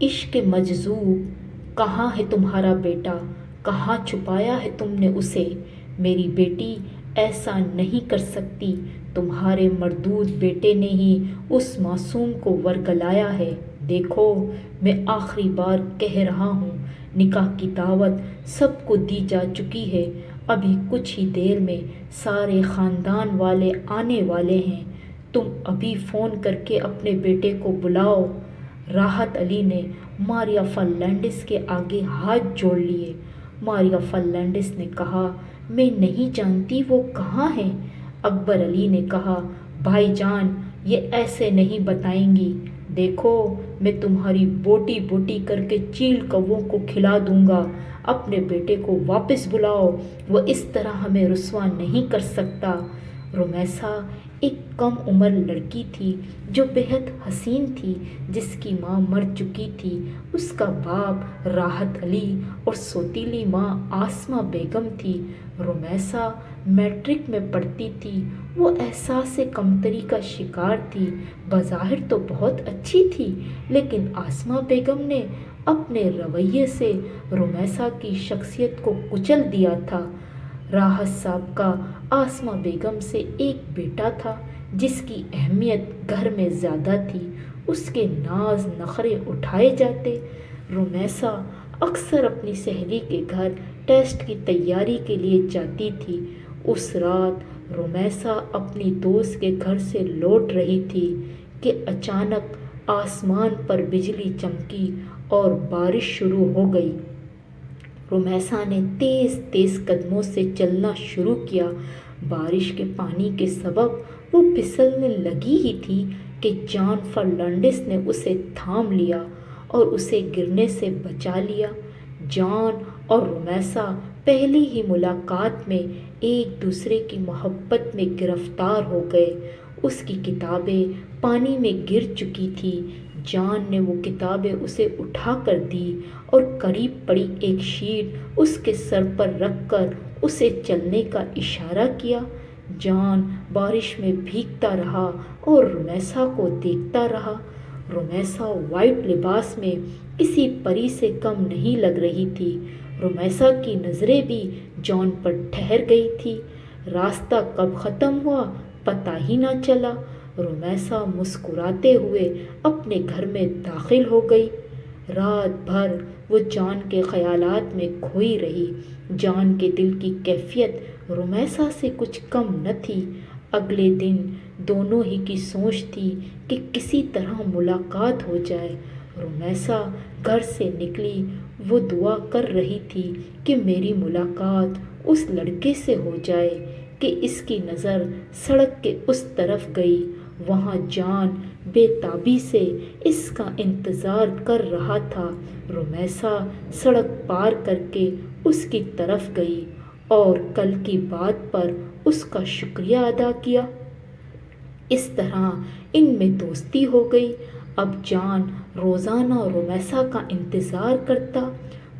عشق مجذوب کہاں ہے تمہارا بیٹا، کہاں چھپایا ہے تم نے اسے؟ میری بیٹی ایسا نہیں کر سکتی، تمہارے مردود بیٹے نے ہی اس معصوم کو ورگلایا ہے۔ دیکھو، میں آخری بار کہہ رہا ہوں، نکاح کی دعوت سب کو دی جا چکی ہے، ابھی کچھ ہی دیر میں سارے خاندان والے آنے والے ہیں، تم ابھی فون کر کے اپنے بیٹے کو بلاؤ۔ راحت علی نے ماریا فرنانڈیز کے آگے ہاتھ جوڑ لیے۔ ماریا فرنانڈیز نے کہا، میں نہیں جانتی وہ کہاں ہیں۔ اکبر علی نے کہا، بھائی جان، یہ ایسے نہیں بتائیں گی، دیکھو میں تمہاری بوٹی بوٹی کر کے چیل کووں کو کھلا دوں گا، اپنے بیٹے کو واپس بلاؤ، وہ اس طرح ہمیں رسوا نہیں کر سکتا۔ رمیسا ایک کم عمر لڑکی تھی جو بہت حسین تھی، جس کی ماں مر چکی تھی۔ اس کا باپ راحت علی اور سوتیلی ماں آسمہ بیگم تھی۔ رمیسا میٹرک میں پڑھتی تھی، وہ احساس کمتری کا شکار تھی۔ بظاہر تو بہت اچھی تھی، لیکن آسمہ بیگم نے اپنے رویے سے رمیسا کی شخصیت کو کچل دیا تھا۔ راحت صاحب کا آسمہ بیگم سے ایک بیٹا تھا، جس کی اہمیت گھر میں زیادہ تھی، اس کے ناز نخرے اٹھائے جاتے۔ رمیسا اکثر اپنی سہیلی کے گھر ٹیسٹ کی تیاری کے لیے جاتی تھی۔ اس رات رمیسا اپنی دوست کے گھر سے لوٹ رہی تھی کہ اچانک آسمان پر بجلی چمکی اور بارش شروع ہو گئی۔ رمیسا نے تیز تیز قدموں سے چلنا شروع کیا۔ بارش کے پانی کے سبب وہ پھسلنے لگی ہی تھی کہ جان فرنانڈیز نے اسے تھام لیا اور اسے گرنے سے بچا لیا۔ جان اور رمیسا پہلی ہی ملاقات میں ایک دوسرے کی محبت میں گرفتار ہو گئے۔ اس کی کتابیں پانی میں گر چکی تھیں۔ جان نے وہ کتابیں اسے اٹھا کر دی اور قریب پڑی ایک شیٹ اس کے سر پر رکھ کر اسے چلنے کا اشارہ کیا۔ جان بارش میں بھیگتا رہا اور رمیسا کو دیکھتا رہا۔ رمیسا وائٹ لباس میں کسی پری سے کم نہیں لگ رہی تھی۔ رمیسا کی نظریں بھی جان پر ٹھہر گئی تھی۔ راستہ کب ختم ہوا پتہ ہی نہ چلا۔ رمیسا مسکراتے ہوئے اپنے گھر میں داخل ہو گئی۔ رات بھر وہ جان کے خیالات میں کھوئی رہی۔ جان کے دل کی کیفیت رمیسا سے کچھ کم نہ تھی۔ اگلے دن دونوں ہی کی سوچ تھی کہ کسی طرح ملاقات ہو جائے۔ رمیسا گھر سے نکلی، وہ دعا کر رہی تھی کہ میری ملاقات اس لڑکے سے ہو جائے، کہ اس کی نظر سڑک کے اس طرف گئی۔ وہاں جان بے تابی سے اس کا انتظار کر رہا تھا۔ رمیسا سڑک پار کر کے اس کی طرف گئی اور کل کی بات پر اس کا شکریہ ادا کیا۔ اس طرح ان میں دوستی ہو گئی۔ اب جان روزانہ رمیسا کا انتظار کرتا۔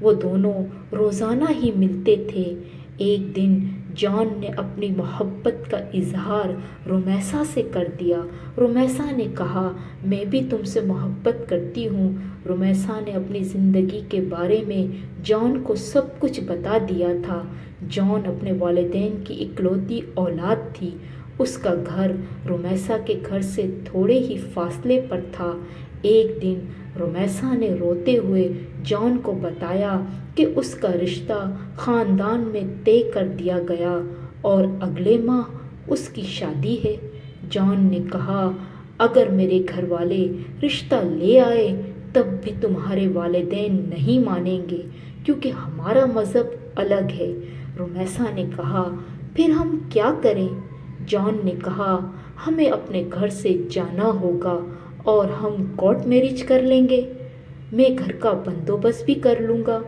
وہ دونوں روزانہ ہی ملتے تھے۔ ایک دن جان نے اپنی محبت کا اظہار رمیسا سے کر دیا۔ رمیسا نے کہا، میں بھی تم سے محبت کرتی ہوں۔ رمیسا نے اپنی زندگی کے بارے میں جان کو سب کچھ بتا دیا تھا۔ جان اپنے والدین کی اکلوتی اولاد تھی۔ اس کا گھر رمیسا کے گھر سے تھوڑے ہی فاصلے پر تھا۔ ایک دن رمیسا نے روتے ہوئے جان کو بتایا کہ اس کا رشتہ خاندان میں طے کر دیا گیا اور اگلے ماہ اس کی شادی ہے۔ جان نے کہا، اگر میرے گھر والے رشتہ لے آئے تب بھی تمہارے والدین نہیں مانیں گے، کیونکہ ہمارا مذہب الگ ہے۔ رمیسا نے کہا، پھر ہم کیا کریں؟ جان نے کہا، ہمیں اپنے گھر سے جانا ہوگا اور ہم کورٹ میرج کر لیں گے۔ میں گھر کا بندوبست بھی کر لوں گا،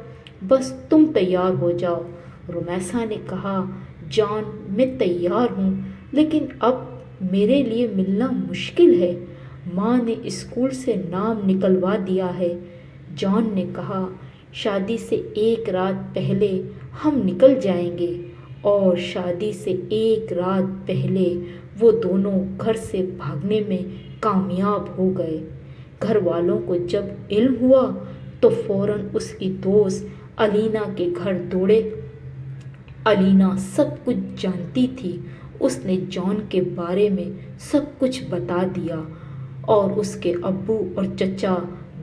بس تم تیار ہو جاؤ۔ رمیسا نے کہا، جان میں تیار ہوں، لیکن اب میرے لیے ملنا مشکل ہے، ماں نے اسکول سے نام نکلوا دیا ہے۔ جان نے کہا، شادی سے ایک رات پہلے ہم نکل جائیں گے۔ اور شادی سے ایک رات پہلے وہ دونوں گھر سے بھاگنے میں کامیاب ہو گئے۔ گھر والوں کو جب علم ہوا تو فوراً اس کی دوست علینا کے گھر دوڑے۔ علینا سب کچھ جانتی تھی۔ اس نے جان کے بارے میں سب کچھ بتا دیا اور اس کے ابو اور چچا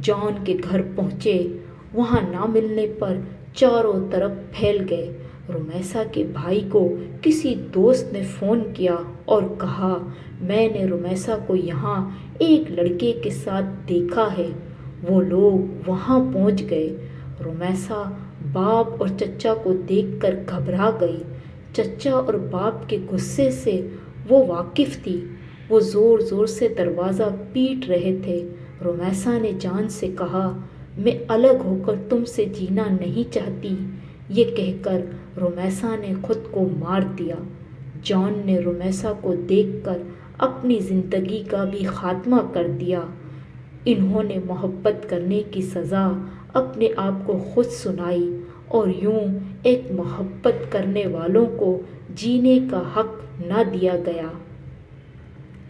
جان کے گھر پہنچے۔ وہاں نہ ملنے پر چاروں طرف پھیل گئے۔ رمیسا کے بھائی کو کسی دوست نے فون کیا اور کہا، میں نے رمیسا کو یہاں ایک لڑکے کے ساتھ دیکھا ہے۔ وہ لوگ وہاں پہنچ گئے۔ رمیسا باپ اور چچا کو دیکھ کر گھبرا گئی۔ چچا اور باپ کے غصے سے وہ واقف تھی۔ وہ زور زور سے دروازہ پیٹ رہے تھے۔ رمیسا نے جان سے کہا، میں الگ ہو کر تم سے جینا نہیں چاہتی۔ یہ کہہ کر رمیسا نے خود کو مار دیا۔ جان نے رمیسا کو دیکھ کر اپنی زندگی کا بھی خاتمہ کر دیا۔ انہوں نے محبت کرنے کی سزا اپنے آپ کو خود سنائی اور یوں ایک محبت کرنے والوں کو جینے کا حق نہ دیا گیا۔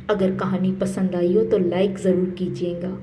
اگر کہانی پسند آئی ہو تو لائک ضرور کیجیے گا۔